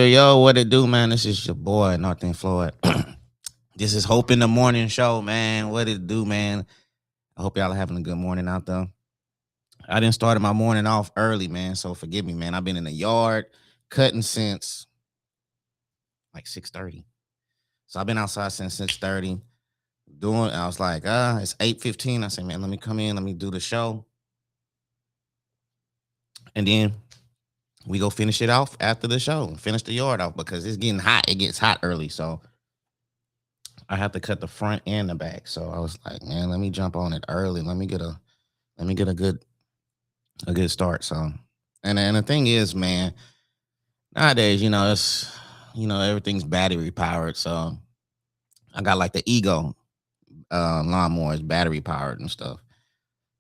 yo, what it do, man? This is your boy, Northern Floyd. This is Hope in the Morning Show, man. What it do, man? I hope y'all are having a good morning out there. I didn't start my morning off early, man, so forgive me, man. I've been in the yard cutting since like 6:30. So I've been outside since 6:30 doing. I was like, it's 8:15. I said, man, let me come in, let me do the show. And then we go finish it off after the show and finish the yard off because it's getting hot. It gets hot early. So I have to cut the front and the back. So I was like, man, let me jump on it early. Let me get a good start. So and the thing is, man, nowadays, it's everything's battery powered. So I got like the ego lawnmower is battery powered and stuff.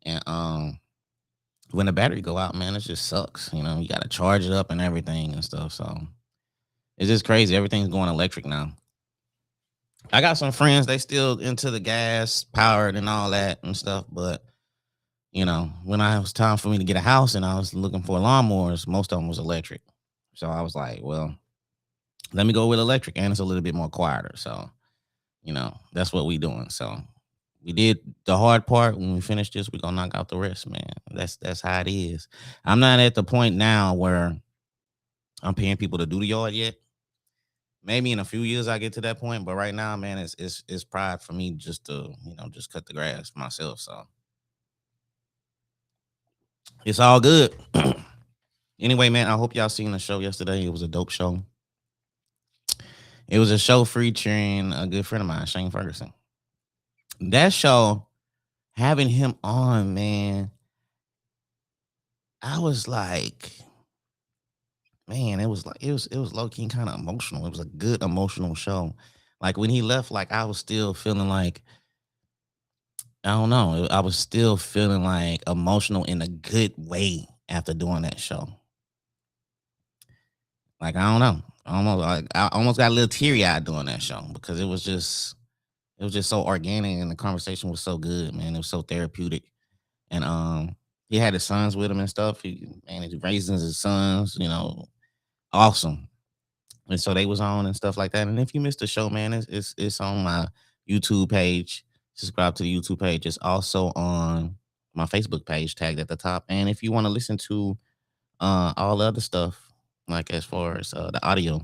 And when the battery go out, man, it just sucks. You gotta charge it up and everything and stuff. So it's just crazy. Everything's going electric now. I got some friends, they still into the gas powered and all that and stuff, but when I was time for me to get a house and I was looking for lawnmowers, most of them was electric. So I was like, well, let me go with electric and it's a little bit more quieter. So, that's what we doing. So we did the hard part. When we finish this, we're gonna knock out the rest, man. That's how it is. I'm not at the point now where I'm paying people to do the yard yet. Maybe in a few years I get to that point, but right now, man, it's pride for me just to, just cut the grass myself. So it's all good. Anyway, man, I hope y'all seen the show yesterday. It was a dope show. It was a show featuring a good friend of mine, Shane Ferguson. That show, having him on, man, I was like, man, it was low key kind of emotional. It was a good emotional show. Like when he left, like I was still feeling like I don't know. I was still feeling like emotional in a good way after doing that show. Like I don't know. I almost got a little teary eyed doing that show because it was just so organic and the conversation was so good, man. It was so therapeutic. And he had his sons with him and stuff. He's raising his sons, awesome. And so they was on and stuff like that. And if you missed the show, man, it's on my YouTube page. Subscribe to the YouTube page. It's also on my Facebook page tagged at the top. And if you want to listen to all the other stuff, like as far as the audio,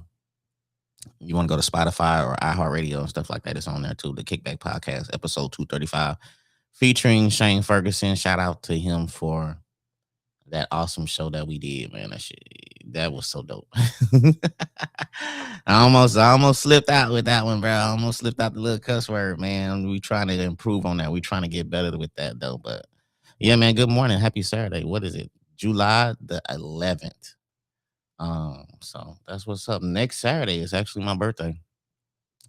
you want to go to Spotify or iHeartRadio and stuff like that, it's on there too. The Kickback Podcast, episode 235, featuring Shane Ferguson. Shout out to him for that awesome show that we did, man. That was so dope. I almost slipped out with that one, bro. I almost slipped out the little cuss word, man. We trying to improve on that. We trying to get better with that though. But yeah, man. Good morning. Happy Saturday. What is it? July the 11th. So that's what's up. Next Saturday is actually my birthday.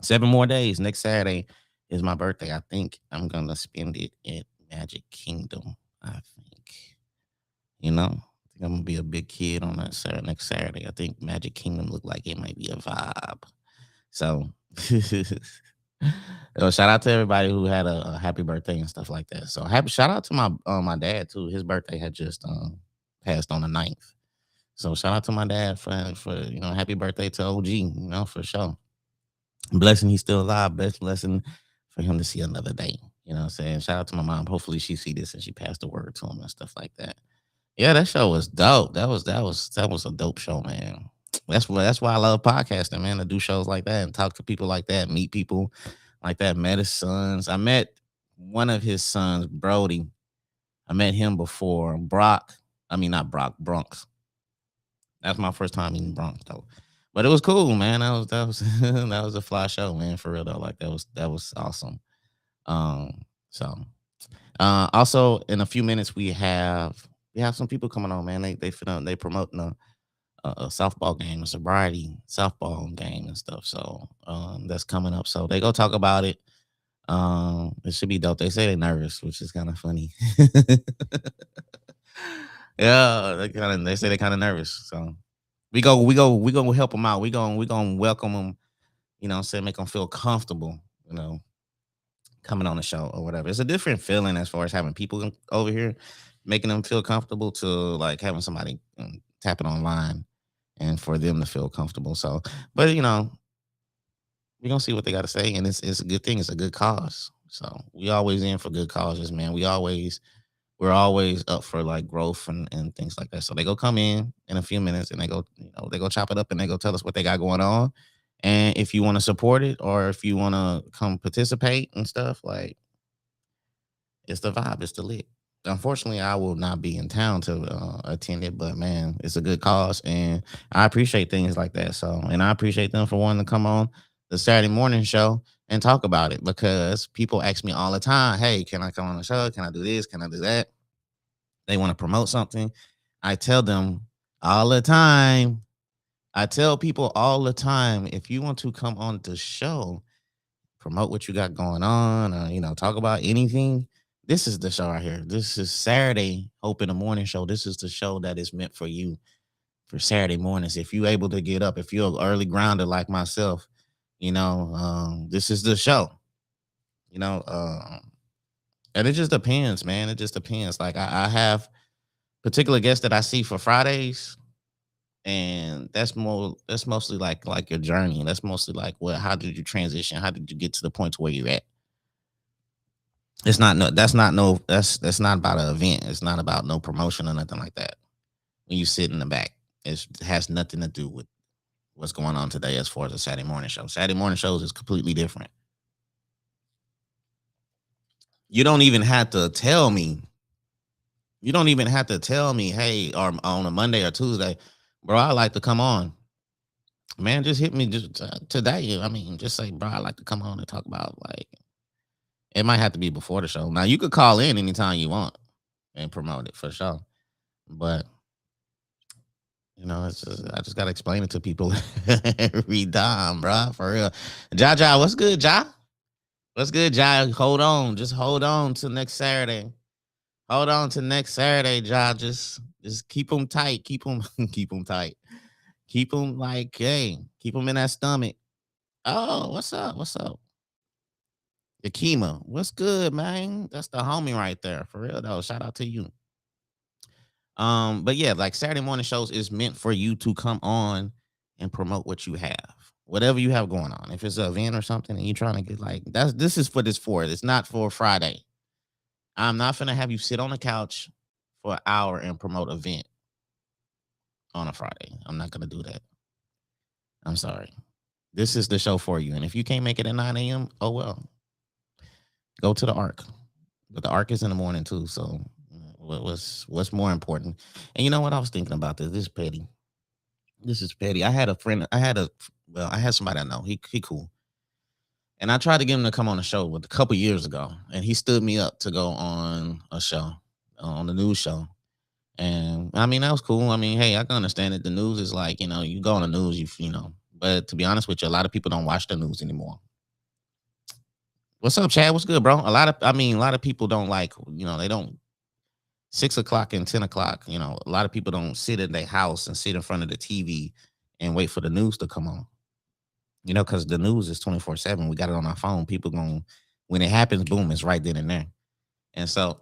7 more days. Next Saturday is my birthday. I think I'm gonna spend it at Magic Kingdom. I think. I think I'm gonna be a big kid on that Saturday, next Saturday. I think Magic Kingdom look like it might be a vibe. So, shout out to everybody who had a happy birthday and stuff like that. So happy shout out to my dad too. His birthday had just passed on the 9th. So shout out to my dad for happy birthday to OG. For sure. Blessing he's still alive. Best blessing for him to see another day. You know what I'm saying? Shout out to my mom. Hopefully she see this and she passed the word to him and stuff like that. Yeah, that show was dope. That was a dope show, man. That's why I love podcasting, man. To do shows like that and talk to people like that, meet people like that. Met his sons. I met one of his sons, Brody. I met him before. Brock. I mean, not Brock. Bronx. That's my first time eating Bronx though. But it was cool, man. That was that was a fly show, man. For real though, like that was awesome. So also in a few minutes we have some people coming on, man. They promoting a softball game, a sobriety softball game and stuff. So that's coming up. So they go talk about it. It should be dope. They say they're nervous, which is kind of funny. Yeah, they say they're kind of nervous. So we go help them out. We gonna welcome them. Say make them feel comfortable. You know, coming on the show or whatever. It's a different feeling as far as having people over here, making them feel comfortable to like having somebody tapping online. and for them to feel comfortable. So, but we're gonna see what they got to say, and it's a good thing. It's a good cause. So we always in for good causes, man. We're always up for like growth and things like that. So they go come in a few minutes and they go, they go chop it up and they go tell us what they got going on. And if you want to support it or if you want to come participate and stuff, like it's the vibe, it's the lit. Unfortunately, I will not be in town to attend it, but man, it's a good cause, and I appreciate things like that. So, and I appreciate them for wanting to come on the Saturday morning show and talk about it because people ask me all the time, "Hey, can I come on the show? Can I do this? Can I do that?" They want to promote something. I tell them all the time. I tell people all the time, if you want to come on the show, promote what you got going on, or talk about anything. This is the show right here. This is Saturday Hope in the Morning show. This is the show that is meant for you for Saturday mornings. If you're able to get up, if you're an early grounder like myself, this is the show. You know, and it just depends, man. It just depends. Like I have particular guests that I see for Fridays, and that's mostly like your journey. That's mostly like how did you transition? How did you get to the point to where you're at? It's not no that's not no that's not about an event. It's not about no promotion or nothing like that. When you sit in the back, it has nothing to do with what's going on today as far as a Saturday morning show. Saturday morning shows is completely different. You don't even have to tell me. You don't even have to tell me, hey, or on a Monday or Tuesday, bro, I like to come on. Man, just hit me just today. I mean, just say, bro, I like to come on and talk about like it might have to be before the show. Now you could call in anytime you want and promote it for sure. But it's just I just gotta explain it to people every time, bro. For real. Ja, what's good, Ja? What's good, Ja? Hold on. Just hold on till next Saturday. Hold on to next Saturday, Ja. Just keep them tight. Keep them keep them tight. Keep them like, hey, keep them in that stomach. Oh, what's up? What's up? Yakima, what's good, man? That's the homie right there. For real though. Shout out to you. But yeah, like Saturday morning shows is meant for you to come on and promote what you have. Whatever you have going on. If it's an event or something and you're trying to get like this is for this for. It's not for Friday. I'm not gonna have you sit on the couch for an hour and promote an event on a Friday. I'm not gonna do that. I'm sorry. This is the show for you. And if you can't make it at 9 a.m., oh well. Go to the Arc. But the Arc is in the morning too. So what's more important? And you know what? I was thinking about this. This is petty. This is petty. I had a friend. I had somebody I know. He cool. And I tried to get him to come on a show a couple years ago, and he stood me up to go on a show, on the news show. And I mean, that was cool. I mean, hey, I can understand it. The news is like, you go on the news, but to be honest with you, a lot of people don't watch the news anymore. What's up, Chad? What's good, bro? A lot of people don't like, they don't 6 o'clock and 10 o'clock. A lot of people don't sit in their house and sit in front of the TV and wait for the news to come on. Because the news is 24/7. We got it on our phone. People when it happens, boom, it's right then and there. And so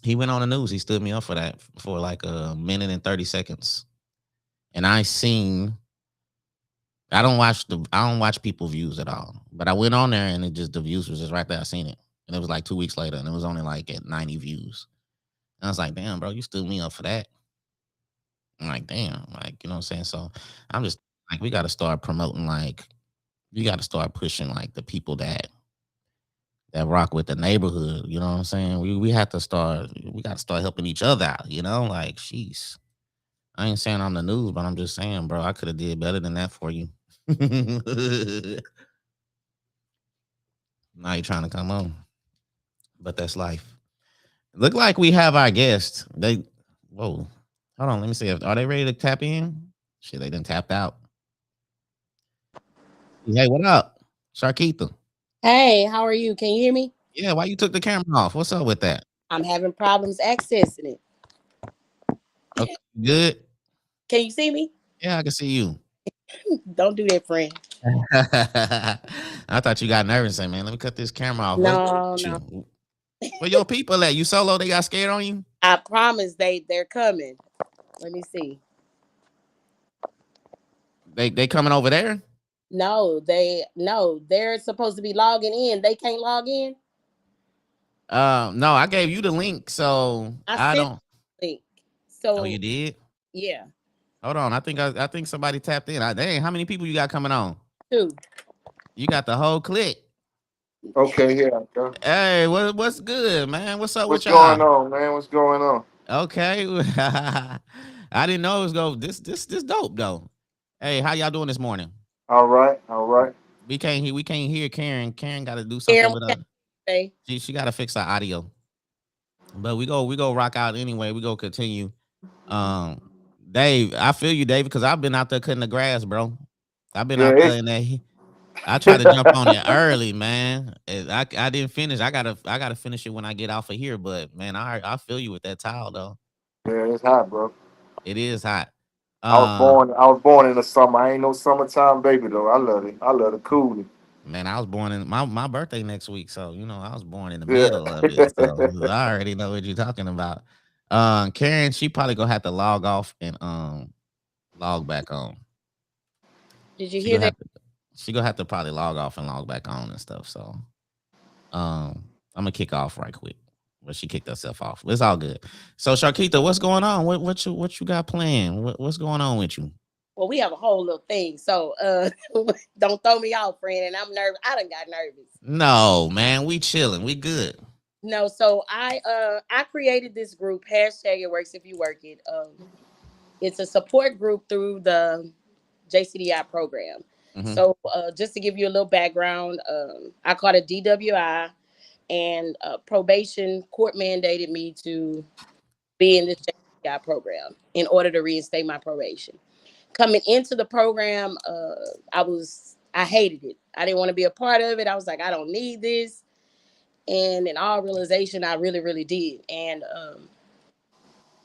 he went on the news. He stood me up for that for like a minute and 30 seconds. And I don't watch people views at all. But I went on there and the views was just right there. I seen it. And it was like 2 weeks later and it was only like at 90 views. And I was like, damn, bro, you stood me up for that. I'm like, damn, like, you know what I'm saying? So I'm just like, we got to start promoting, like, you got to start pushing like the people that rock with the neighborhood. You know what I'm saying? We got to start helping each other out, like, sheesh. I ain't saying on the news, but I'm just saying, bro, I could have did better than that for you. Now you're trying to come on. But that's life. Look like we have our guests. Whoa. Hold on, let me see. Are they ready to tap in? Shit, they didn't tap out. Hey, what up? Sharkeetha. Hey, how are you? Can you hear me? Yeah, why you took the camera off? What's up with that? I'm having problems accessing it. Okay, good. Can you see me? Yeah, I can see you. Don't do that, friend. I thought you got nervous, man. Let me cut this camera off. No, no. You? Where your people at? You solo? They got scared on you? I promise they're coming. Let me see. They coming over there? No, they're supposed to be logging in. They can't log in. No, I gave you the link, so I I sent don't. the link. Oh, you So did? yeah, Hold on. I think somebody tapped in. Dang, how many people you got coming on? two. You got the whole clique. Okay, yeah. Okay. Hey, what's good, man? What's up What's with going y'all? on, man? What's going on? Okay. I didn't know it was go this dope though. Hey, how y'all doing this morning? All right, all right. We can't hear Karen. Karen got to do something Aaron, with what can her. I say? She got to fix her audio. But we go rock out anyway. We go continue. Um, Dave, I feel you, Dave, because I've been out there cutting the grass, bro. I've been Yeah, out there it's in that. I tried to jump on it early, man. I didn't finish. I gotta finish it when I get off of here. But man, I feel you with that towel though. yeah, it's hot, bro. It is hot. I was Um, born. I was born in the summer. I ain't no summertime baby though. I love it. I love the cooling. Man, I was born in my birthday next week, so you know I was born in the Yeah. middle of it. So I already know what you're talking about. Karen, she probably gonna have to log off and log back on. Did you She hear gonna that? have to she gonna have to probably log off and log back on and stuff. So I'm gonna kick off right quick. But she kicked herself off. It's all good. So Sharkita, what's going on? What you got planned? What's going on with you? Well, we have a whole little thing. So don't throw me off, friend. And I'm nervous. I done got nervous. No, man, we chilling. We good. No, so I created this group, hashtag it works if you work it. It's a support group through the JCDI program. Hmm. So just to give you a little background, I caught a DWI, and probation court mandated me to be in this JCDI program in order to reinstate my probation. Coming into the program, I hated it. I didn't want to be a part of it. I was like, I don't need this. And in all realization, I really, really did. And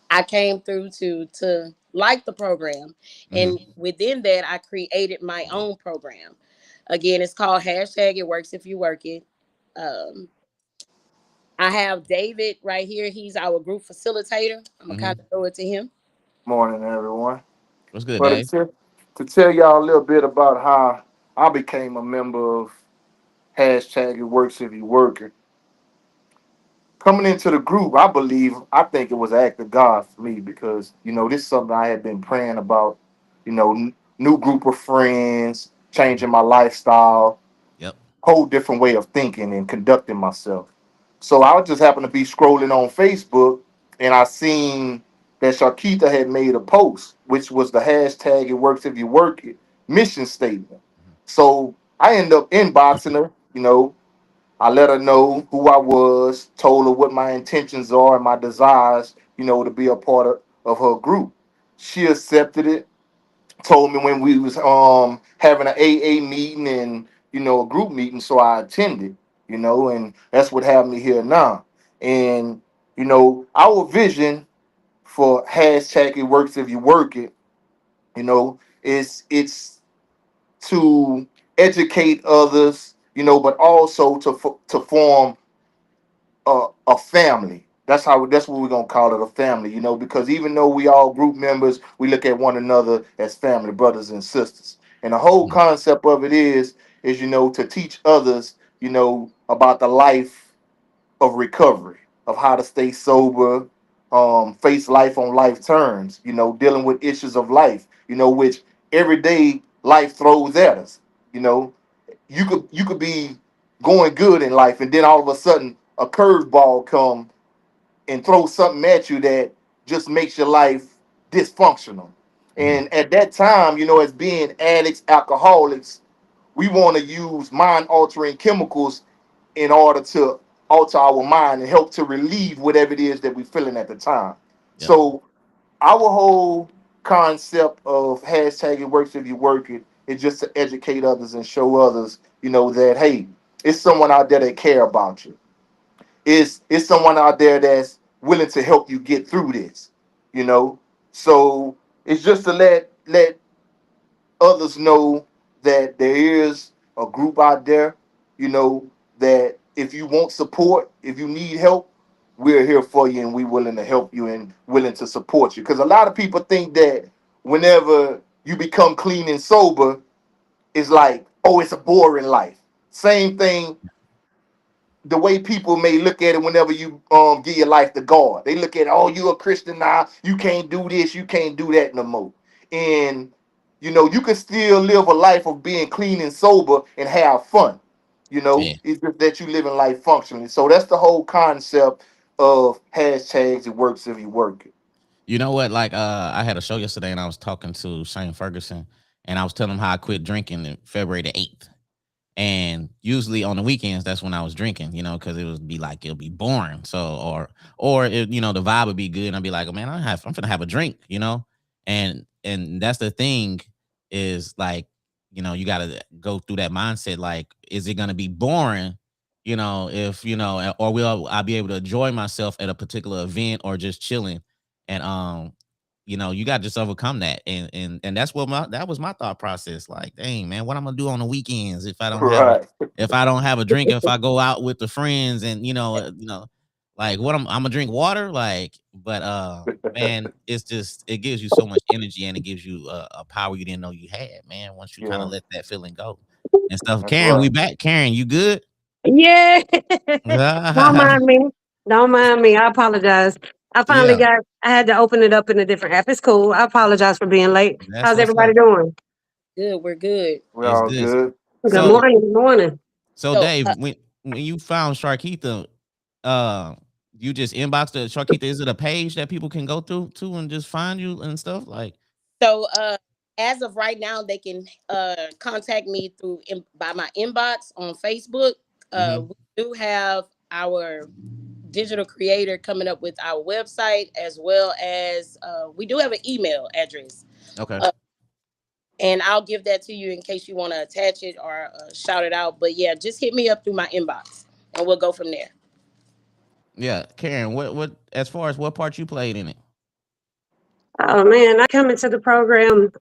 I came through to like the program, Hmm. and within that, I created my own program. Again, it's called hashtag It Works If You Work It. Um, I have David right here. He's our group facilitator. I'm gonna kind Hmm. of throw it to him. Morning, everyone. What's good, But Dave? to tell y'all a little bit about how I became a member of hashtag It Works If You Work It. Coming into the group, I think it was an act of God for me because this is something I had been praying about. New group of friends, changing my lifestyle, Yep. whole different way of thinking and conducting myself. So I just happened to be scrolling on Facebook and I seen that Sharkita had made a post, which was the hashtag It Works If You Work It mission statement. So I ended up inboxing her, I let her know who I was, told her what my intentions are and my desires, to be a part of her group. She accepted it, told me when we was having an AA meeting and a group meeting, so I attended, and that's what have me here now. And our vision for hashtag It Works If You Work It, it's to educate others, but also to form a family. That's what we're gonna call it, a family, because even though we all group members, we look at one another as family, brothers and sisters. And the whole Mhm. concept of it is to teach others, about the life of recovery, of how to stay sober, face life on life terms, dealing with issues of life, which every day life throws at us. You know, you could be going good in life, and then all of a sudden a curveball come and throw something at you that just makes your life dysfunctional. Mhm. And at that time, as being addicts, alcoholics, we want to use mind altering chemicals in order to alter our mind and help to relieve whatever it is that we're feeling at the time. Yep. So our whole concept of hashtag It Works If You Work It is just to educate others and show others, that hey, it's someone out there that care about you. It's someone out there that's willing to help you get through this, you know. So it's just to let others know that there is a group out there, that if you want support, if you need help, we're here for you and we're willing to help you and willing to support you. Because a lot of people think that whenever you become clean and sober, it's like, oh, it's a boring life. Same thing, the way people may look at it whenever you give your life to God. They look at, oh, you a Christian now, you can't do this, you can't do that no more. And you can still live a life of being clean and sober and have fun. Yeah. It's just that you live in life functionally. So that's the whole concept of hashtags. It works if you work it. You know what? Like, I had a show yesterday, and I was talking to Shane Ferguson, and I was telling him how I quit drinking in February the 8th. And usually on the weekends, that's when I was drinking, because it would be like it'll be boring. So, or the vibe would be good, and I'd be like, oh man, I'm gonna have a drink. And that's the thing is like, you gotta go through that mindset. Like, is it gonna be boring? If or will I be able to enjoy myself at a particular event or just chilling? And you got to just overcome that, and that's that was my thought process. Like, dang man, what I'm gonna do on the weekends Right. if I don't have a drink, if I go out with the friends, and like what I'm gonna drink water, like, but man, it gives you so much energy, and it gives you a power you didn't know you had, man. Once you kind of Yeah, let that feeling go and stuff. that's Karen, we right. back. Karen, you good? Yeah. Don't mind me. Don't mind me. I apologize. Yeah, I had to open it up in a different app. It's cool. I apologize for being late. that's How's what's everybody up. doing? Good, we're good. We're It's all good. good. Good So morning. Good morning. So So Dave, when you found Sharkeetha, uh, you just inboxed the Sharkeetha. Is it a page that people can go through to and just find you and stuff? Like, so as of right now, they can contact me by my inbox on Facebook. mm-hmm, We do have our digital creator coming up with our website, as well as we do have an email address. okay, Uh, and I'll give that to you in case you want to attach it or shout it out. But yeah, just hit me up through my inbox, and we'll go from there. yeah, Karen, what as far as what part you played in it? Oh man, I come into the program.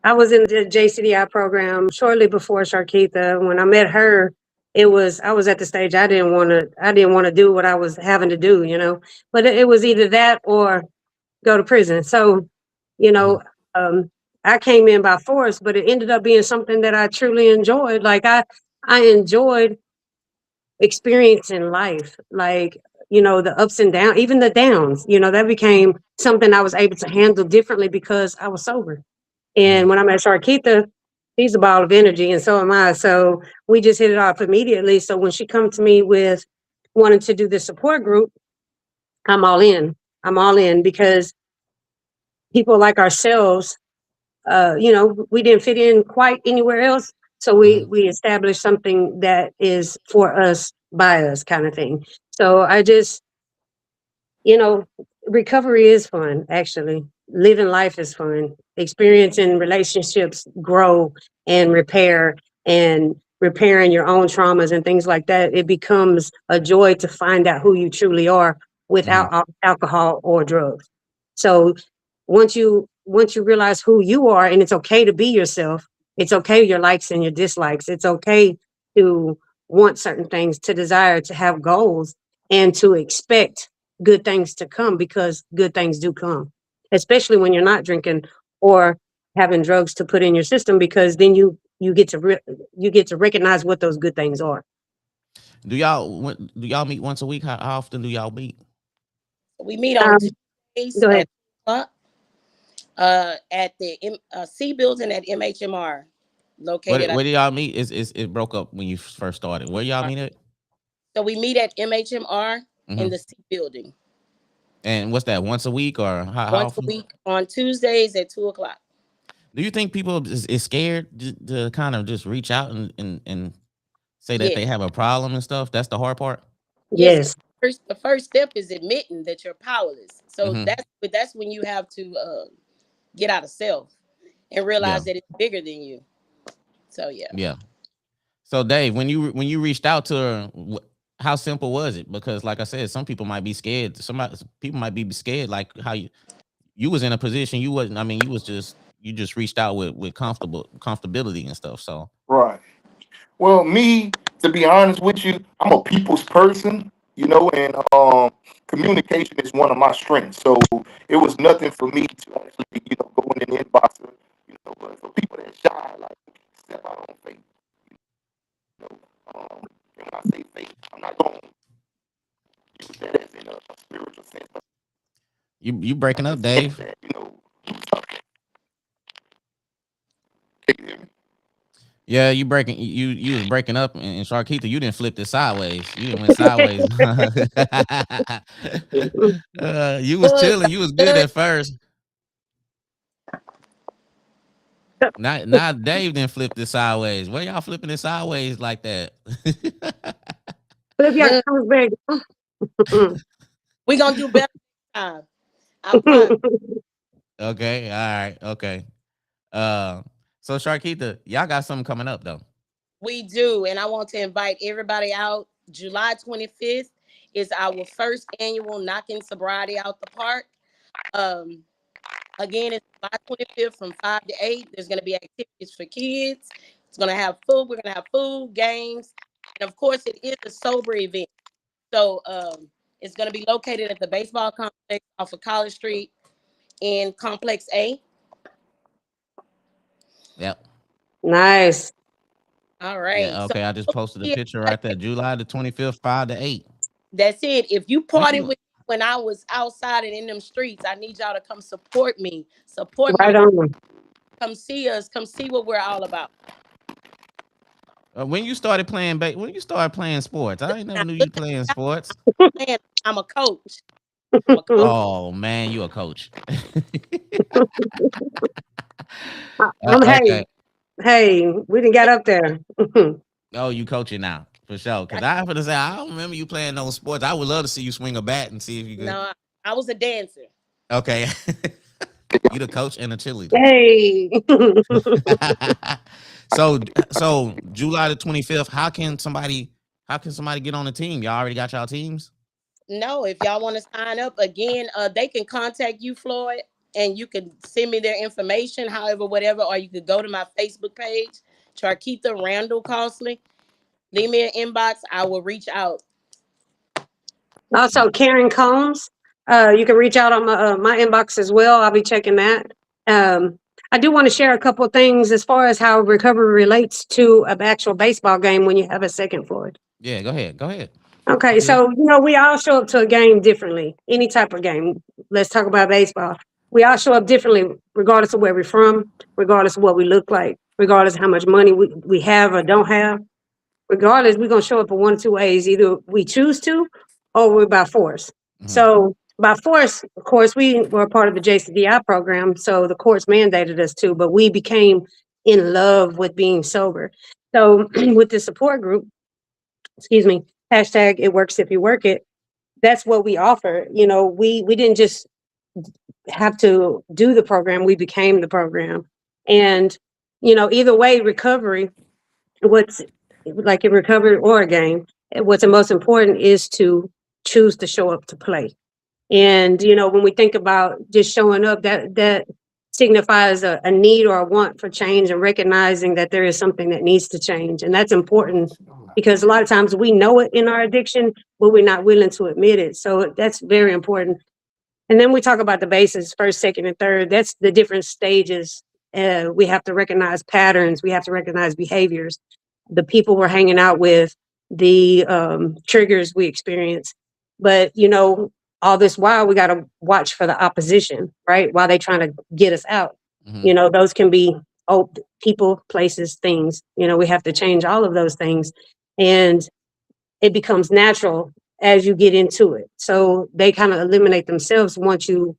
I was in the JCDI program shortly before Sharkeetha. When I met her, I was at the stage I didn't want to do what I was having to do, But it was either that or go to prison. So, you Mm-hmm, know, um, I came in by force, but it ended up being something that I truly enjoyed. Like I enjoyed experiencing life, like, the ups and downs, even the downs, that became something I was able to handle differently because I was sober. mm-hmm, And when I met Sharkeetha, she's a ball of energy, and so am I. So we just hit it off immediately. So when she come to me with wanting to do this support group, I'm all in. I'm all in because people like ourselves, we didn't fit in quite anywhere else. So mm-hmm. we established something that is for us, by us kind of thing. So I just, you know, recovery is fun, actually. Living life is fun. Experiencing relationships grow and repair, and repairing your own traumas and things like that. It becomes a joy to find out who you truly are Mm-hmm. without alcohol or drugs. So once you realize who you are, and it's okay to be yourself, it's okay your likes and your dislikes. It's okay to want certain things, to desire, to have goals, and to expect good things to come, because good things do come, especially when you're not drinking or having drugs to put in your system, because then you get to recognize what those good things are. Do y'all meet once a week? How often do y'all meet? We meet on Um, Tuesdays Go ahead. at 2 o'clock at the C building at MHMR, located at. Where do y'all meet? It broke up when you first started. Where y'all meet at? So we meet at MHMR in Mm-hmm. the C building And what's that? Once a week or how once a often? week on Tuesdays at 2 o'clock. Do you think people is scared to kind of just reach out and say that Yeah. they have a problem and stuff? That's the hard part. Yes. Yes. The first step is admitting that you're powerless. So Mm-hmm. that's when you have to get out of self and Yeah, realize that it's bigger than you. So yeah. yeah. So Dave, when you reached out to her, how simple was it? Because like I said, some people might be scared. People might be scared, like how you was in a position you wasn't. I mean, you just reached out with comfortability and stuff. So Right. Well, me, to be honest with you, I'm a people's person, and communication is one of my strengths. So it was nothing for me to actually, go in the inbox, but for people that shy, like step out on faith. You know, and when I say faith, I'm not going to use that as in a spiritual sense. But You breaking up, the sense Dave? that, can you hear me? Yeah, you was breaking up, and Sharkeetha, you didn't flip this sideways. You didn't went sideways. You was Good, chilling. You was good good. at first. Now Dave didn't flip this sideways. Why y'all flipping this sideways like that? Flip your Good. comes back. We're gonna do better next time. I promise. Okay, all right, okay. So Sharkeetha, y'all got something coming up though. We do, and I want to invite everybody out. July 25th is our first annual Knocking Sobriety Out the Park. Um, Again, it's July 25th from 5 to 8. There's going to be activities for kids. It's going to have food. We're going to have food, games, and of course, it is a sober event. So it's going to be located at the baseball complex off of College Street in Complex A. Yep. Nice. All right. Yeah. So Okay. I just posted a picture right there. July the 25th, 5 to 8. that's it. If you When partied you with me when I was outside and in them streets, I need y'all to come support me. Support my Right on. come see us. Come see what we're all about. when you started playing when you started playing sports, I ain't never knew you playing sports. Man, I'm a coach. I'm a coach. Oh man, you a coach. Hey, Okay. hey, we didn't get up there. Oh, you coaching now for sure. Cause I have to say I don't remember you playing those sports. I would love to see you swing a bat and see if you could. No, I was a dancer. Okay. You the coach and a cheerleader. Hey. So July the 25th, how can somebody get on the team? Y'all already got y'all teams? No, if y'all want to sign up again, they can contact you, Floyd, and you can send me their information, however, whatever, or you could go to my Facebook page, Sharkeetha Randall Costley. Leave me an inbox. I will reach out. Also, Karen Combs. You can reach out on my inbox as well. I'll be checking that. I do want to share a couple of things as far as how recovery relates to an actual baseball game when you have a second, Floyd. Yeah, go ahead. Go ahead. Okay, so we all show up to a game differently. Any type of game. Let's talk about baseball. We all show up differently, regardless of where we're from, regardless of what we look like, regardless of how much money we have or don't have. Regardless, we're gonna show up in one or two ways. Either we choose to, or we're by force. So by force, of course, we were a part of the JCDI program, so the courts mandated us to, but we became in love with being sober. So with the support group, excuse me, hashtag it works if you work it, that's what we offer. We didn't just have to do the program, we became the program. And either way, recovery, what's like in recovery or a game, what's the most important is to choose to show up to play. And when we think about just showing up, that signifies a need or a want for change, and recognizing that there is something that needs to change. And that's important because a lot of times we know it in our addiction, but we're not willing to admit it. So that's very important. And then we talk about the bases, first, second, and third. That's the different stages. We have to recognize patterns. We have to recognize behaviors, the people we're hanging out with, the triggers we experience. But, all this while, we got to watch for the opposition, right? While they trying to get us out. Those can be people, places, things. We have to change all of those things. And it becomes natural as you get into it. So they kind of eliminate themselves once you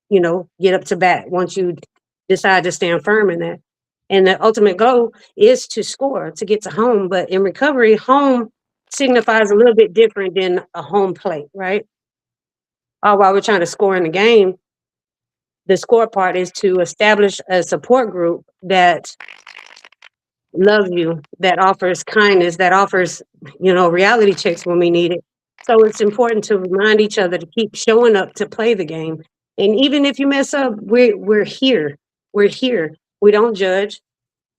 get up to bat, once you decide to stand firm in that. And the ultimate goal is to score, to get to home. But in recovery, home signifies a little bit different than a home plate, right? While we're trying to score in the game, the score part is to establish a support group that loves you, that offers kindness, that offers, reality checks when we need it. So it's important to remind each other to keep showing up to play the game. And even if you mess up, we're here. We're here. We don't judge.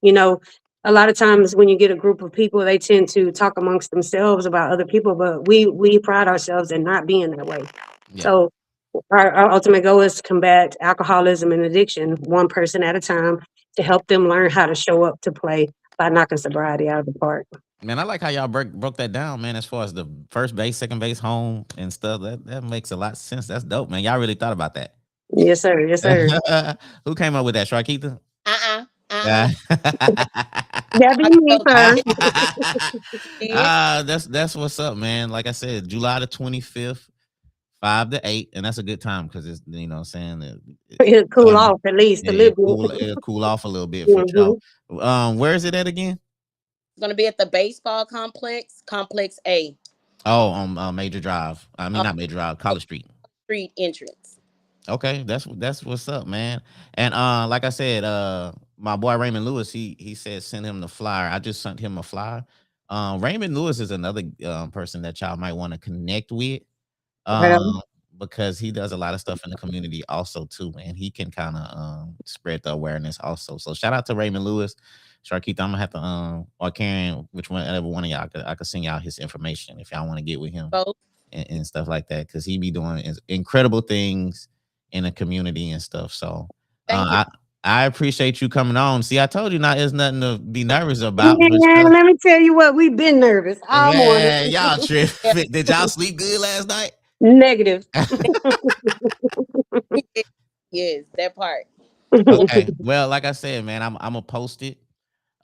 A lot of times when you get a group of people, they tend to talk amongst themselves about other people, but we pride ourselves in not being that way. Yeah. So Our ultimate goal is to combat alcoholism and addiction, one person at a time, to help them learn how to show up to play by knocking sobriety out of the park. Man, I like how y'all broke that down, man. As far as the first base, second base, home, and stuff, that makes a lot of sense. That's dope, man. Y'all really thought about that. Yes, sir. Yes, sir. Who came up with that, Sharkeetha? Uh-uh. That be me, sir. That's what's up, man. Like I said, July the 25th, 5 to 8, and that's a good time because it's what I'm saying. It'll cool off at least a little bit. It'll cool off a little bit for sure. Where is it at again? It's going to be at the baseball complex, Complex A. Oh, on Major Drive. I mean, not Major Drive, College Street. Street entrance. Okay, that's what's up, man. And like I said, my boy Raymond Lewis, he said send him the flyer. I just sent him a flyer. Raymond Lewis is another person that y'all might want to connect with. Because he does a lot of stuff in the community also too, and he can kind of spread the awareness also. So shout out to Raymond Lewis. Sharkeetha, I'm gonna have to or Karen, whichever one of y'all I could send y'all his information if y'all want to get with him and stuff like that, because he be doing incredible things in the community and stuff. So I appreciate you coming on. See, I told you there's nothing to be nervous about. Yeah, let me tell you what, we've been nervous all morning. Y'all tripping. Did y'all sleep good last night? Negative. Yes, that part. Okay. Well, like I said, man, I'm gonna post it.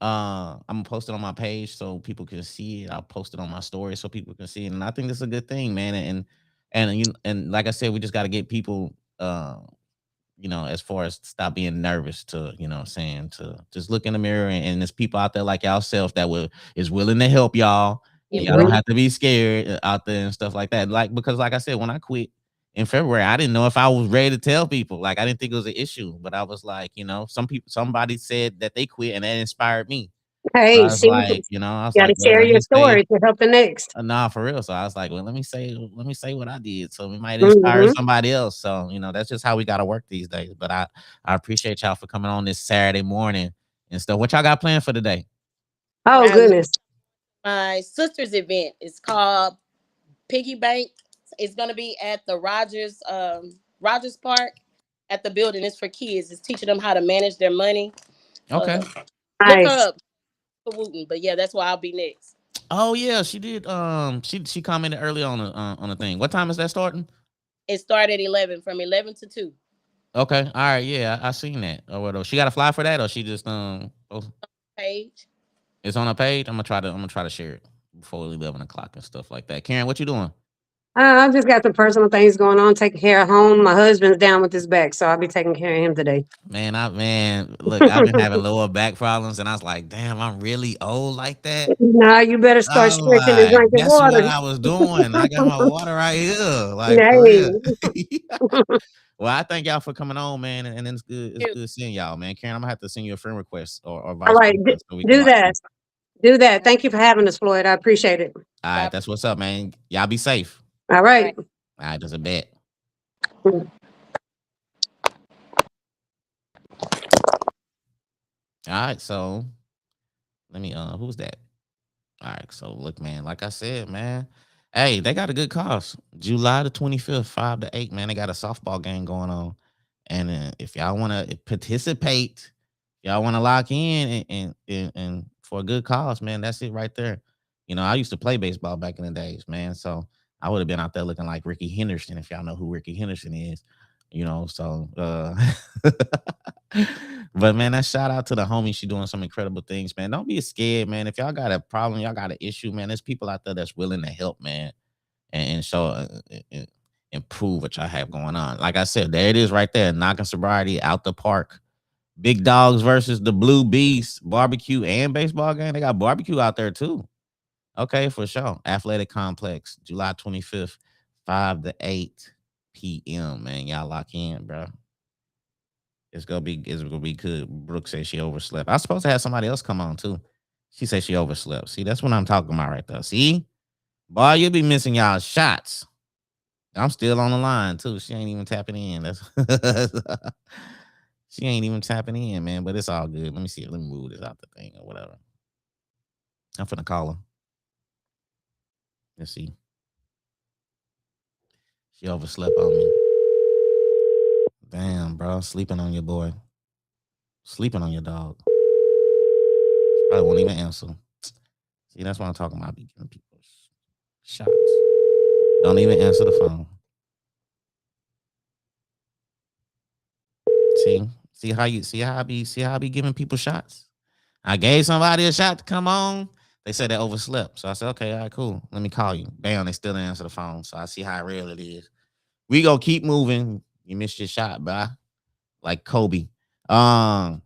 I'm gonna post it on my page so people can see it. I'll post it on my story so people can see it. And I think that's a good thing, man. And like I said, we just gotta get people as far as stop being nervous to, to just look in the mirror and there's people out there like yourself that is willing to help y'all. Y'all don't have to be scared out there and stuff like that. Because like I said, when I quit in February, I didn't know if I was ready to tell people. Like I didn't think it was an issue, but I was like, somebody said that they quit and that inspired me. Hey, so I was like, you gotta share your story to help the next. Nah, for real. So I was like, well, let me say what I did. So we might inspire somebody else. So, that's just how we got to work these days. But I appreciate y'all for coming on this Saturday morning and stuff. What y'all got planned for today? Oh, goodness. My sister's event is called Piggy Bank. It's going to be at the Rogers Park at the building. It's for kids. It's teaching them how to manage their money. Okay. Look her up. But yeah, that's why I'll be next. Oh yeah, she did. She commented early on the thing. What time is that starting? It started at 11, from 11 to 2. Okay, all right, yeah, I seen that. Or what? She got to fly for that, or she just page. It's on her page. I'm gonna try to share it before 11 o'clock and stuff like that. Karen, what you doing? I just got some personal things going on, taking care of home. My husband's down with his back, so I'll be taking care of him today. Man, look, I've been having lower back problems, and I was like, damn, I'm really old like that. Nah, you better start stretching and drinking that's water. What I was doing. I got my water right here. Like, for real. Well, I thank y'all for coming on, man, and it's good. It's good seeing y'all, man. Karen, I'm gonna have to send you a friend request or vice all right, so do that. Do that. Thank you for having us, Floyd. I appreciate it. All right, that's what's up, man. Y'all be safe. All right. All right, there's a bet. All right, so let me who's that? All right, so look, man, like I said, man, hey, they got a good cause. July the 25th, 5 to 8, man. They got a softball game going on. And if y'all want to participate, y'all want to lock in and for a good cause, man, that's it right there. I used to play baseball back in the days, man. So I would have been out there looking like Ricky Henderson, if y'all know who Ricky Henderson is. So but man, that shout out to the homie. She doing some incredible things, man. Don't be scared, man. If y'all got a problem, y'all got an issue, man, there's people out there that's willing to help, man, and show improve what y'all have going on. Like I said, there it is right there, knocking sobriety out the park. Big Dogs versus the Blue Beast, barbecue and baseball game. They got barbecue out there too. Okay, for sure. Athletic Complex, July 25th, 5 to 8 p.m. Man, y'all lock in, bro. It's gonna be good. Brooke says she overslept. I was supposed to have somebody else come on too. She said she overslept. See, that's what I'm talking about right there. See, boy, you'll be missing y'all shots. I'm still on the line too. She ain't even tapping in. She ain't even tapping in, man. But it's all good. Let me see. Let me move this out the thing or whatever. I'm finna call her. Let's see. She overslept on me. Damn, bro. Sleeping on your boy. Sleeping on your dog. Probably won't even answer. See, that's what I'm talking about. Be giving people shots. Don't even answer the phone. See how I be giving people shots. I gave somebody a shot to come on. They said they overslept. So I said, okay, all right, cool. Let me call you. Bam, they still didn't answer the phone. So I see how real it is. We go keep moving. You missed your shot, bro. Like Kobe. Um,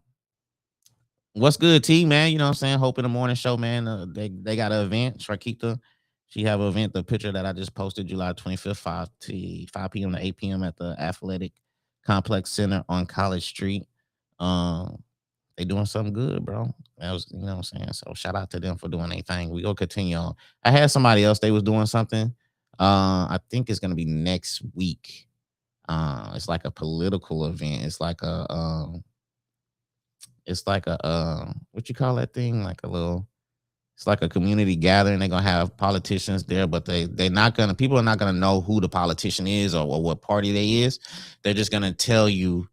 what's good, T, man? You know what I'm saying? Hope in the morning show, man. They got an event. Shrakita, she have an event. The picture that I just posted, July 25th, 5 p.m. to 8 p.m. at the Athletic Complex Center on College Street. They doing something good, bro. That was, you know what I'm saying? So shout out to them for doing their thing. We go continue on. I had somebody else, they was doing something. I think it's gonna be next week. It's like a political event. It's like a what you call that thing? Like a little, it's like a community gathering. They're gonna have politicians there, but they're not gonna, people are not gonna know who the politician is or what party they is. They're just gonna tell you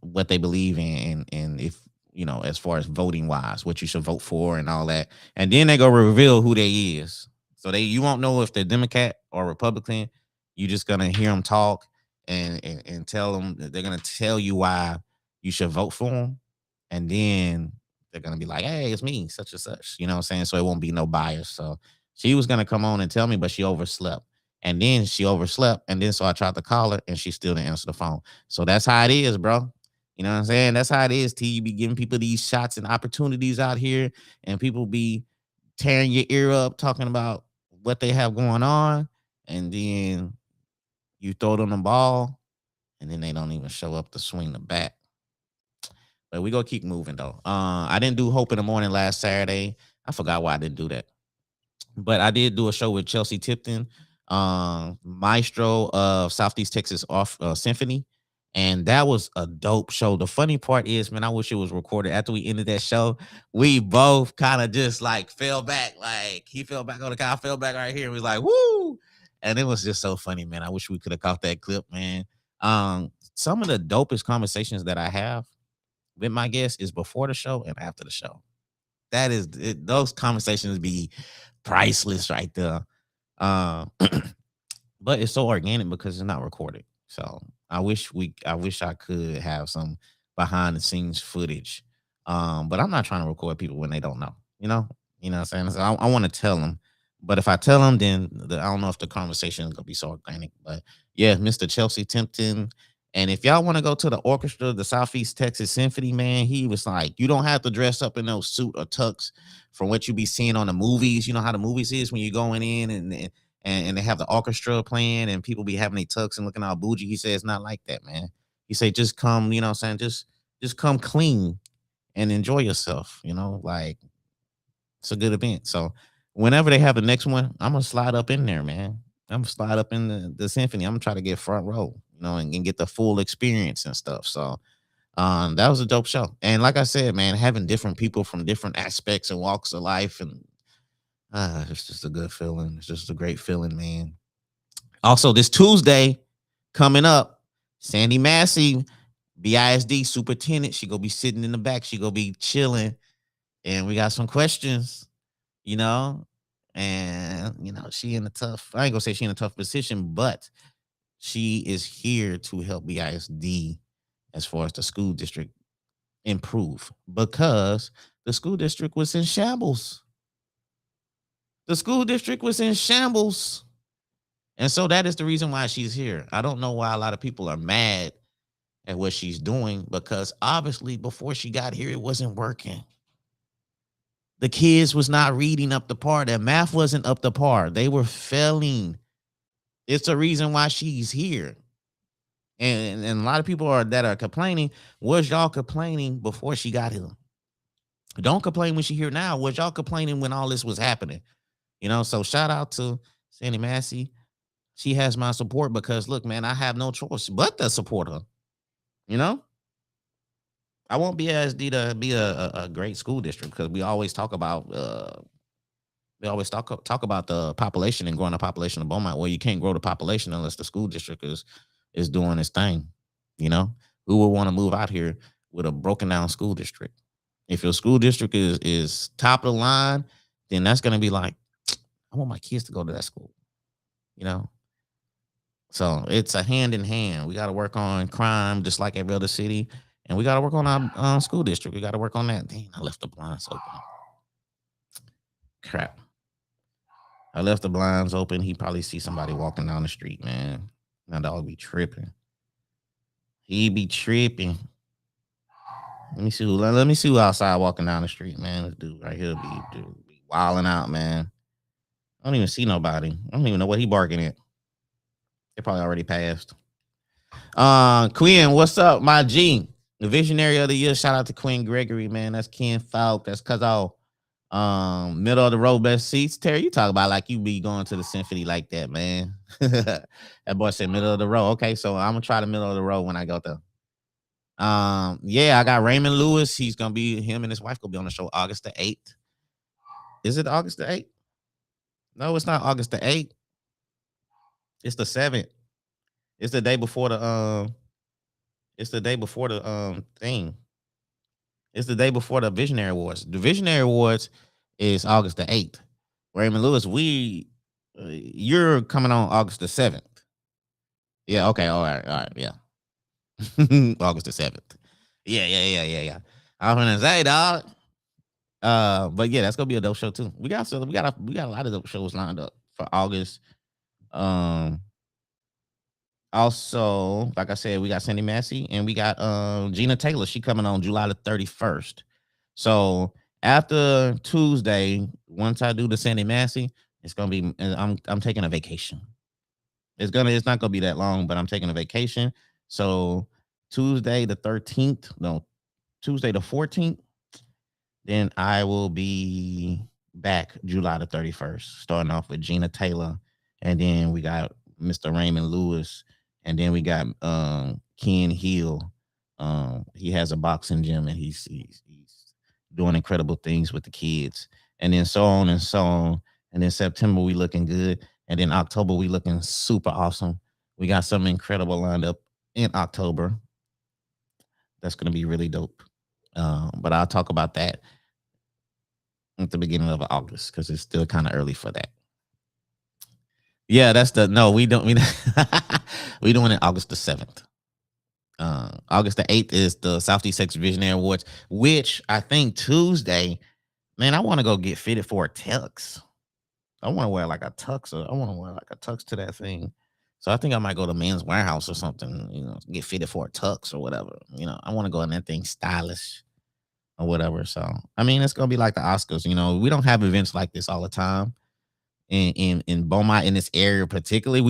what they believe in and if, you know, as far as voting wise, what you should vote for and all that. And then they go reveal who they is. So you won't know if they're Democrat or Republican. You just gonna hear them talk and tell them, they're gonna tell you why you should vote for them. And then they're gonna be like, hey, it's me, such and such. You know what I'm saying? So it won't be no bias. So she was gonna come on and tell me, but she overslept. And then she overslept. And then so I tried to call her and she still didn't answer the phone. So that's how it is, bro. You know what I'm saying? That's how it is, T. You be giving people these shots and opportunities out here, and people be tearing your ear up talking about what they have going on, and then you throw them the ball, and then they don't even show up to swing the bat. But we gonna keep moving though. I didn't do Hope in the Morning last Saturday. I forgot why I didn't do that. But I did do a show with Chelsea Tipton, maestro of Southeast Texas Symphony. And that was a dope show. The funny part is, man, I wish it was recorded. After we ended that show, we both kind of just like fell back. Like he fell back on the couch, I fell back right here. And we was like, woo. And it was just so funny, man. I wish we could have caught that clip, man. Some of the dopest conversations that I have with my guests is before the show and after the show. That is, those conversations be priceless right there. But it's so organic because it's not recorded. So I wish I could have some behind the scenes footage. But I'm not trying to record people when they don't know, you know what I'm saying? So I want to tell them, but if I tell them, then I don't know if the conversation is gonna be so organic. But yeah, Mr. Chelsea Tipton. And if y'all want to go to the orchestra, the Southeast Texas Symphony, man, he was like, you don't have to dress up in no suit or tux from what you be seeing on the movies. You know how the movies is when you're going in and they have the orchestra playing and people be having their tux and looking all bougie. He said it's not like that, man. He said just come, you know what I'm saying? Just come clean and enjoy yourself, you know, like it's a good event. So whenever they have the next one, I'm gonna slide up in there, man. I'm gonna slide up in the symphony. I'm gonna try to get front row, you know, and get the full experience and stuff. So that was a dope show. And like I said, man, having different people from different aspects and walks of life, and it's just a good feeling. It's just a great feeling, man. Also, this Tuesday coming up, Sandy Massey, BISD superintendent, she gonna be sitting in the back. She gonna be chilling, and we got some questions, you know. And you know, she in a tough, I ain't gonna say she in a tough position, but she is here to help BISD as far as the school district improve, because the school district was in shambles. The school district was in shambles. And so that is the reason why she's here. I don't know why a lot of people are mad at what she's doing, because obviously before she got here, it wasn't working. The kids was not reading up to par. Their math wasn't up to par. They were failing. It's the reason why she's here. And a lot of people that are complaining. Was y'all complaining before she got here? Don't complain when she here now. Was y'all complaining when all this was happening? You know, so shout out to Sandy Massey. She has my support because, look, man, I have no choice but to support her. You know? I want BISD to be a great school district, because we always talk about talk about the population and growing the population of Beaumont. Well, you can't grow the population unless the school district is is doing its thing. You know, who would want to move out here with a broken down school district? If your school district is top of the line, then that's gonna be like, I want my kids to go to that school. You know, so it's a hand in hand. We got to work on crime just like every other city, and we got to work on our school district. We got to work on that. Dang, I left the blinds open. Crap. I left the blinds open. He probably see somebody walking down the street, man. My dog be tripping. He be tripping. Let me see who outside walking down the street, man. This dude right here be wilding out, man. I don't even see nobody. I don't even know what he barking at. They probably already passed. Quinn, what's up, my G? The visionary of the year. Shout out to Quinn Gregory, man. That's Ken Falk. That's Cuzzo. Middle of the road best seats. Terry, you talk about like you be going to the symphony like that, man. That boy said middle of the road. Okay, so I'm gonna try the middle of the road when I go there. Yeah, I got Raymond Lewis. He's gonna be him and his wife gonna be on the show August the 8th. Is it August the 8th? No, it's not August the 8th. It's the 7th. It's the day before the thing. It's the day before the Visionary Awards. The Visionary Awards is August the 8th. Raymond Lewis, you're coming on August the 7th. Yeah, okay, all right, yeah. August the 7th. Yeah. I'm gonna say, dog. But yeah, that's gonna be a dope show too. We got a lot of dope shows lined up for August. Also, like I said, we got Cindy Massey and we got Gina Taylor. She coming on July the 31st. So after Tuesday, once I do the Cindy Massey, it's gonna be I'm taking a vacation. It's not gonna be that long, but I'm taking a vacation. So Tuesday the 13th, no, Tuesday the 14th, then I will be back July the 31st, starting off with Gina Taylor, and then we got Mr. Raymond Lewis, and then we got Ken Hill. He has a boxing gym, and he's doing incredible things with the kids, and then so on and so on. And then September we looking good, and then October we looking super awesome. We got something incredible lined up in October. That's gonna be really dope. But I'll talk about that at the beginning of August because it's still kind of early for that. Yeah, we doing it August the 7th. August the 8th is the Southeast Texas Visionary Awards, which I think Tuesday, man, I want to go get fitted for a tux. I want to wear like a tux. To that thing. So I think I might go to Men's Warehouse or something, get fitted for a tux or whatever. I want to go in that thing stylish or whatever. So, I mean, it's going to be like the Oscars. We don't have events like this all the time. In Beaumont, in this area particularly,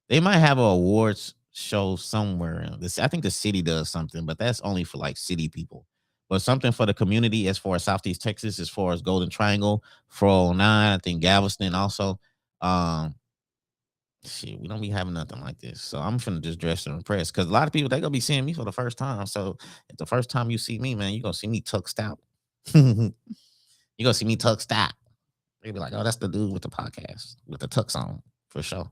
they might have an awards show somewhere. I think the city does something, but that's only for like city people. But something for the community as far as Southeast Texas, as far as Golden Triangle, 409, I think Galveston also. We don't be having nothing like this. So I'm finna just dress and impress because a lot of people, they gonna be seeing me for the first time. So if the first time you see me, man, you're gonna see me tucked out. You're gonna see me tucked out. They'll be like, oh, that's the dude with the podcast with the tux on for sure.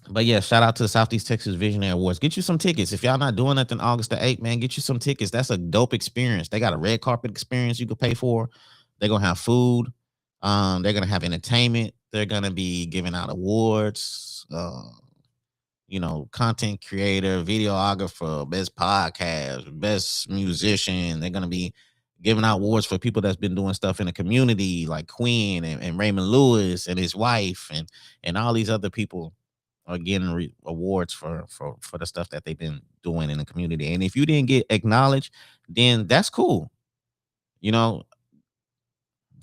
But yeah, shout out to the Southeast Texas Visionary Awards. Get you some tickets. If y'all not doing nothing August the 8th, man, get you some tickets. That's a dope experience. They got a red carpet experience you can pay for. They're gonna have food. They're gonna have entertainment. They're gonna be giving out awards. Content creator, videographer, best podcast, best musician. They're gonna be giving out awards for people that's been doing stuff in the community, like Quinn and Raymond Lewis and his wife, and all these other people are getting awards for the stuff that they've been doing in the community. And if you didn't get acknowledged, then that's cool.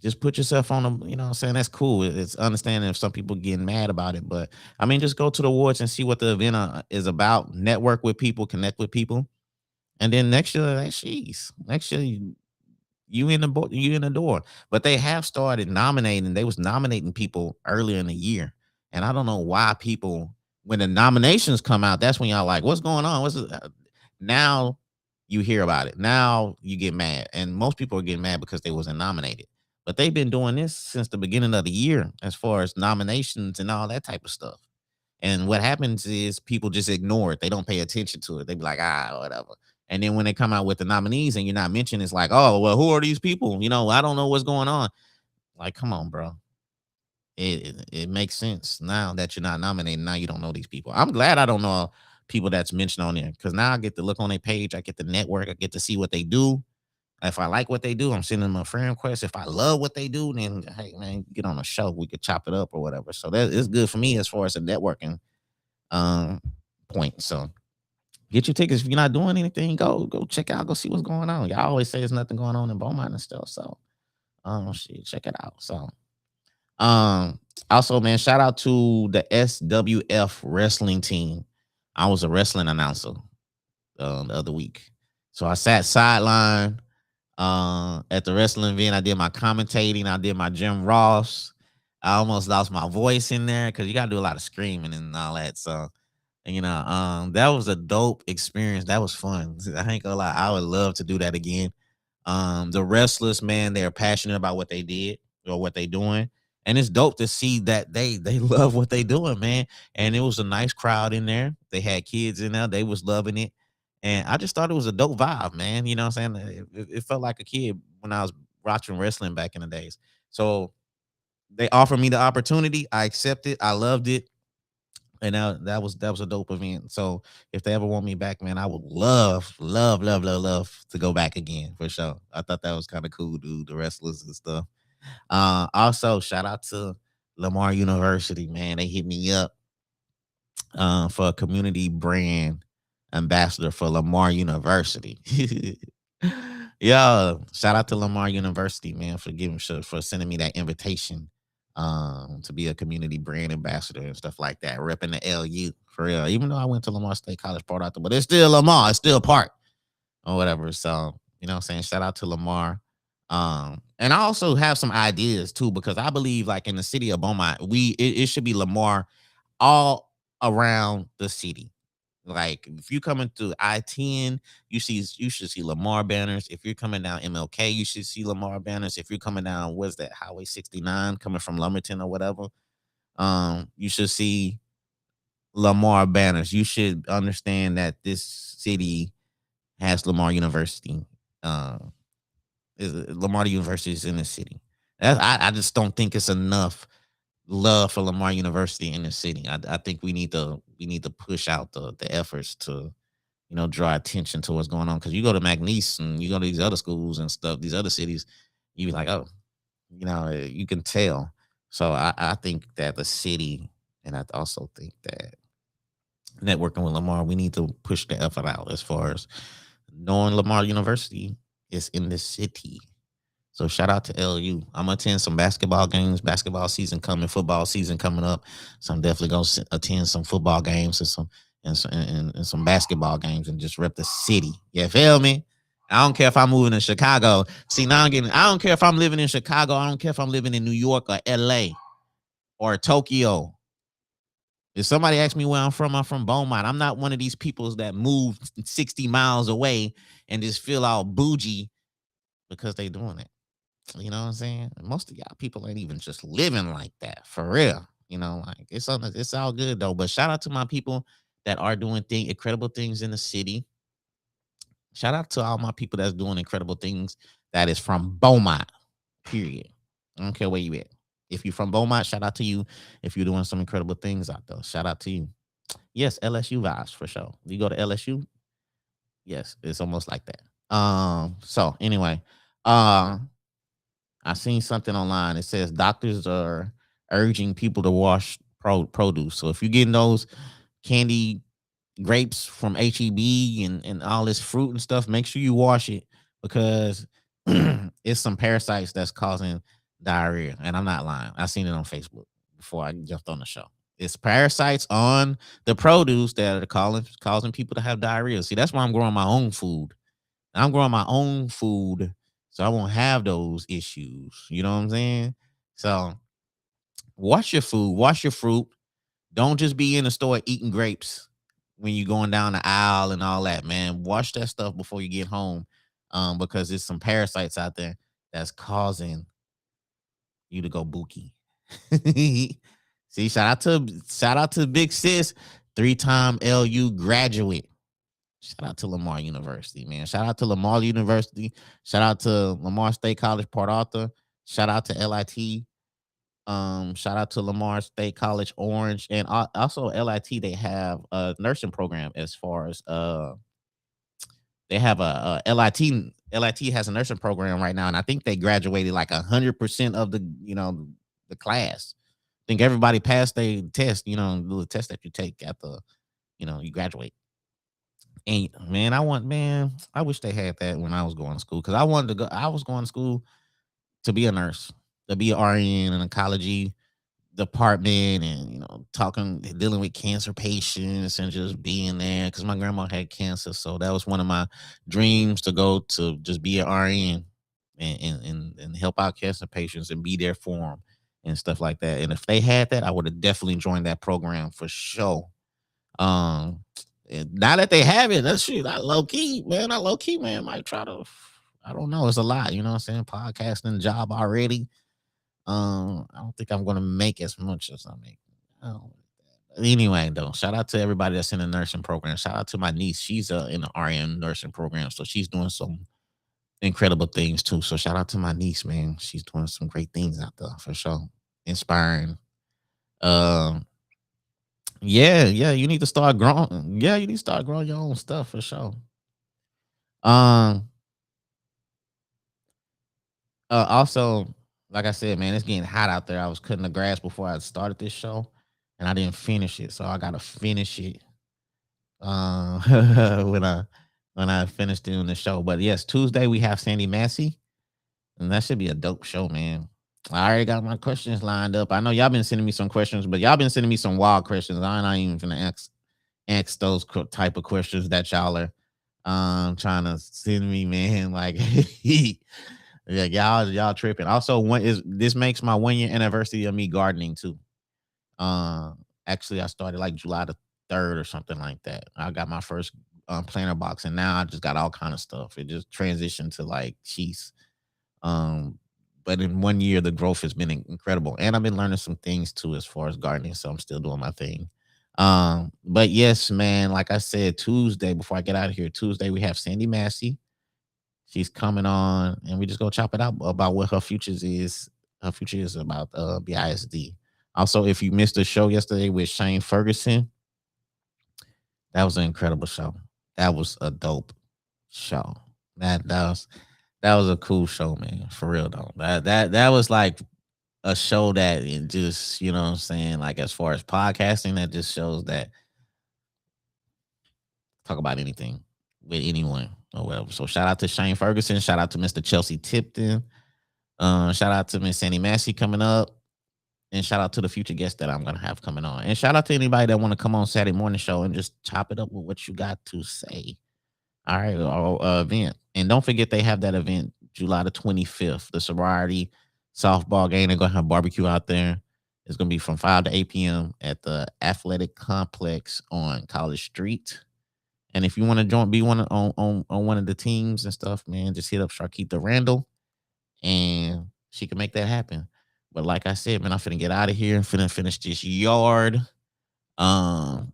Just put yourself on them. I'm saying? That's cool. It's understanding if some people getting mad about it, but I mean, just go to the awards and see what the event is about. Network with people, connect with people, and then next year, you in the door. But they have started nominating. They was nominating people earlier in the year, and I don't know why people, when the nominations come out, that's when y'all like, what's going on? Now you hear about it. Now you get mad, and most people are getting mad because they wasn't nominated. But they've been doing this since the beginning of the year, as far as nominations and all that type of stuff. And what happens is people just ignore it. They don't pay attention to it. They be like, whatever. And then when they come out with the nominees and you're not mentioned, it's like, oh, well, who are these people? I don't know what's going on. Like, come on, bro. It makes sense now that you're not nominated. Now you don't know these people. I'm glad I don't know people that's mentioned on there, because now I get to look on their page. I get the network. I get to see what they do. If I like what they do, I'm sending them a friend request. If I love what they do, then hey man, get on a show. We could chop it up or whatever. So that is good for me as far as a networking point. So get your tickets. If you're not doing anything, go check out, go see what's going on. Y'all always say there's nothing going on in Beaumont and stuff. So shit, check it out. So also, man, shout out to the SWF wrestling team. I was a wrestling announcer the other week. So I sat sideline at the wrestling event. I did my commentating. I did my Jim Ross. I almost lost my voice in there because you gotta do a lot of screaming and all that. So, that was a dope experience. That was fun. I ain't gonna lie. I would love to do that again. The wrestlers, man, they're passionate about what they did or what they doing. And it's dope to see that they love what they doing, man. And it was a nice crowd in there. They had kids in there. They was loving it. And I just thought it was a dope vibe, man. You know what I'm saying? It felt like a kid when I was watching wrestling back in the days. So they offered me the opportunity. I accepted. I loved it. And that was a dope event. So if they ever want me back, man, I would love to go back again for sure. I thought that was kind of cool, dude. The wrestlers and stuff. Also, shout out to Lamar University, man. They hit me up for a community brand ambassador for Lamar University. Yeah, shout out to Lamar University, man, for sending me that invitation to be a community brand ambassador and stuff like that, repping the LU for real. Even though I went to Lamar State College, part out there, but it's still Lamar, it's still part or whatever. So, you know what I'm saying? Shout out to Lamar. And I also have some ideas too, because I believe like in the city of Beaumont, it should be Lamar all around the city. Like if you coming through I-10, you should see Lamar banners. If you're coming down MLK, you should see Lamar banners. If you're coming down, what's that, Highway 69, coming from Lumberton or whatever, you should see Lamar banners. You should understand that this city has Lamar University. Lamar University is in the city. I just don't think it's enough love for Lamar University in the city. I think we need to push out the efforts to draw attention to what's going on, because you go to McNeese and you go to these other schools and stuff, these other cities, you be like, oh, you can tell. So I think that the city, and I also think that networking with Lamar, we need to push the effort out as far as knowing Lamar University is in the city. So shout out to LU. I'm gonna attend some basketball games. Basketball season coming, football season coming up. So I'm definitely gonna attend some football games and some basketball games and just rep the city. You feel me? I don't care if I'm moving to Chicago. See, now I don't care if I'm living in Chicago. I don't care if I'm living in New York or LA or Tokyo. If somebody asks me where I'm from Beaumont. I'm not one of these people that move 60 miles away and just feel all bougie because they doing it. You know what I'm saying? Most of y'all people ain't even just living like that for real. Like it's all good though. But shout out to my people that are doing incredible things in the city. Shout out to all my people that's doing incredible things that is from Beaumont. Period. I don't care where you at. If you're from Beaumont, shout out to you. If you're doing some incredible things out there, shout out to you. Yes, LSU vibes for sure. You go to LSU, yes, it's almost like that. So anyway, I seen something online. It says doctors are urging people to wash produce. So if you're getting those candy grapes from HEB and all this fruit and stuff, make sure you wash it, because it's some parasites that's causing diarrhea. And I'm not lying. I seen it on Facebook before I jumped on the show. It's parasites on the produce that are causing people to have diarrhea. See, that's why I'm growing my own food. I'm growing my own food, so I won't have those issues. You know what I'm saying? So wash your food, wash your fruit. Don't just be in the store eating grapes when you're going down the aisle and all that, man. Wash that stuff before you get home, because there's some parasites out there that's causing you to go bookie. See, shout out to Big Sis, 3-time LU graduate. Shout out to Lamar University, man. Shout out to Lamar University. Shout out to Lamar State College, Port Arthur. Shout out to LIT. Shout out to Lamar State College, Orange, and also LIT. They have a nursing program as far as they have a LIT. LIT has a nursing program right now, and I think they graduated like 100% of the class. I think everybody passed their test. The test that you take after you graduate. And man, I wish they had that when I was going to school because I wanted to go. I was going to school to be a nurse, to be an RN in oncology department, and dealing with cancer patients and just being there because my grandma had cancer. So that was one of my dreams, to go to just be an RN and help out cancer patients and be there for them and stuff like that. And if they had that, I would have definitely joined that program for sure. And now that they have it, that's shit. I low key, man, might try to. I don't know. It's a lot, you know what I'm saying? Podcasting job already. I don't think I'm gonna make as much as I make. Anyway, though, shout out to everybody that's in the nursing program. Shout out to my niece. She's in the RN nursing program, so she's doing some incredible things too. So shout out to my niece, man. She's doing some great things out there for sure. Inspiring. Yeah, you need to start growing. Yeah, you need to start growing your own stuff for sure. Also, like I said, man, it's getting hot out there. I was cutting the grass before I started this show, and I didn't finish it, so I gotta finish it when I finish doing the show. But yes, Tuesday we have Sandy Massey, and that should be a dope show, man. I already got my questions lined up. I know y'all been sending me some questions, but y'all been sending me some wild questions. I'm not even gonna ask those type of questions that y'all are trying to send me, man. Like, yeah, y'all tripping. Also, this makes my 1-year anniversary of me gardening too. Actually, I started like July the 3rd or something like that. I got my first planter box, and now I just got all kind of stuff. It just transitioned to like cheese. But in 1 year, the growth has been incredible, and I've been learning some things too as far as gardening. So I'm still doing my thing. But yes, man, like I said, Tuesday, before I get out of here, Tuesday we have Sandy Massey. She's coming on, and we just go chop it out about what her future is. Her future is about BISD. Also, if you missed the show yesterday with Shane Ferguson, that was an incredible show. That was a dope show. That was a cool show, man. For real though. That was like a show that it just, you know what I'm saying, like as far as podcasting, that just shows that talk about anything with anyone or whatever. So shout out to Shane Ferguson. Shout out to Mr. Chelsea Tipton. Shout out to Miss Sandy Massey coming up. And shout out to the future guests that I'm going to have coming on. And shout out to anybody that want to come on Saturday morning show and just chop it up with what you got to say. All right, our event. And don't forget they have that event July the 25th, the sorority softball game. They're going to have barbecue out there. It's going to be from 5 to 8 p.m. at the Athletic Complex on College Street. And if you want to be on one of the teams and stuff, man, just hit up Sharkeetha Randall, and she can make that happen. But like I said, man, I'm finna get out of here. Finna finish this yard. Finna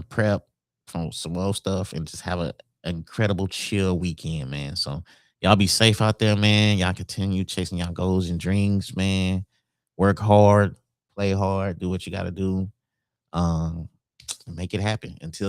prep from some more stuff and just have an incredible chill weekend, man. So y'all be safe out there, man. Y'all continue chasing y'all goals and dreams, man. Work hard, play hard, do what you gotta do. Make it happen. Until